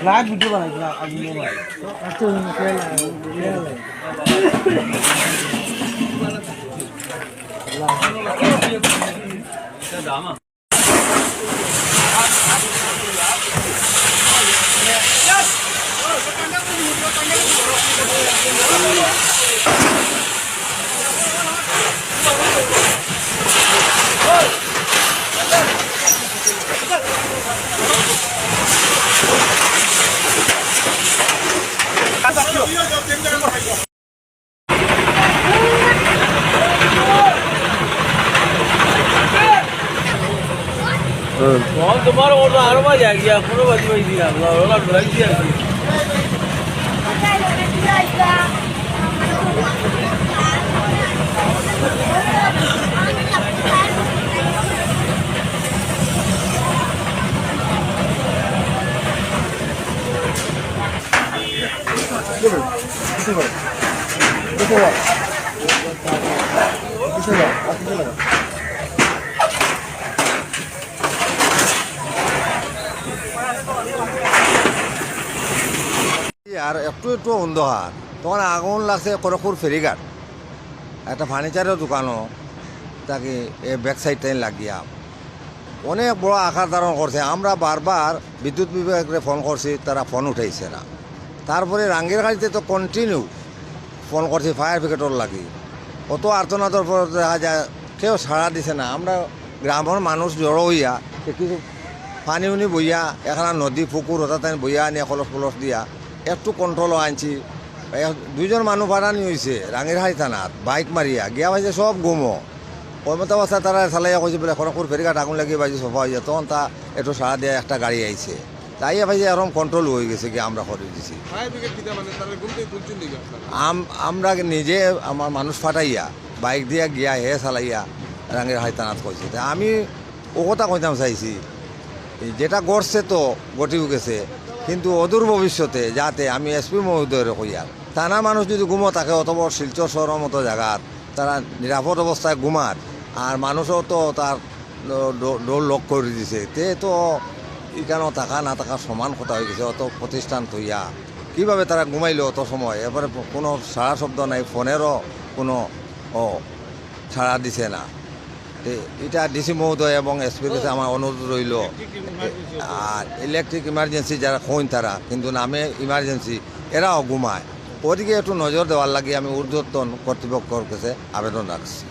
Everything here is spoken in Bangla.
লাইভ ভিডিও বানাই না আমি মোবাইল আচ্ছা দামা तुम्हारा और आरो बाज आ गया पूरा बाज बाज दिया वाला ड्राइव दिया আর একটু একটু অন্ধকার তখন আগুন লাগছে খড়গপুর ফেরিঘাট একটা ফার্নিচারের দোকানও তাকে এই ব্যাক সাইডটাই লাগিয়া অনেক বড় আকার ধারণ করছে। আমরা বারবার বিদ্যুৎ বিভাগে ফোন করছি, তারা ফোন উঠাইছে না। তারপরে রাঙ্গের গাড়িতে তো কন্টিনিউ ফোন করছি ফায়ার ব্রিগেডর লাগি, অত আর্তনাদর পর দেখা যায় কেউ সাড়া দিছে না। আমরা গ্রামের মানুষ জড়ো হইয়া কিছু পানি উনি বইয়া এখানে নদী পুকুর হঠাৎ বইয়া আনিয়া কলস ফলস দিয়া একটু কন্ট্রোলও আনছি। দুইজন মানুষ ভাড়ানি হয়েছে রাঙ্গিরহাট থানাত বাইক মারিয়া গিয়া পাইছে সব গুমো ওই মতো অবস্থা তারা চালাইয়া কইছে বলে খড়গপুর ফেরিঘাট আগুন লাগিয়ে পাইছে সফা হয়ে যায়। তখন তা একটু সারা দিয়ে একটা গাড়ি আইছে, তাইয়া পাইছে এরকম কন্ট্রোল হয়ে গেছে কি আমরা করে দিছি। আমরা নিজে আমার মানুষ ফাটাইয়া বাইক দিয়া গিয়া হে চালাইয়া রাঙ্গিরহাট থানাত কইছে। আমি ও কথা কইতাম চাইছি যেটা গড়ছে তো গটিও গেছে, কিন্তু অদূর ভবিষ্যতে যাতে আমি এসপি মহোদয়ের কইয়ার থানা মানুষ যদি ঘুমো থাকে অত বড় শিলচর শহরের মতো জায়গাত তারা নিরাপদ অবস্থায় ঘুমার, আর মানুষও তো তার ডোর লক করে দিছে, তে তো এখানেও থাকা না থাকা সমান কথা হয়ে গেছে। অত প্রতিষ্ঠান থইয়া কীভাবে তারা ঘুমাইলো অত সময়, এবারে কোনো সারা শব্দ নাই, ফোনেরও কোনো ছাড়া দিছে না। এটা ডিসি মহোদয় এবং এসপির কাছে আমার অনুরোধ রইল। আর ইলেকট্রিক ইমার্জেন্সি যারা হইন তারা কিন্তু নামে ইমার্জেন্সি এরাও ঘুমায়, ওদিকে একটু নজর দেওয়ার লাগে আমি ঊর্ধ্বতন কর্তৃপক্ষের কাছে আবেদন রাখছি।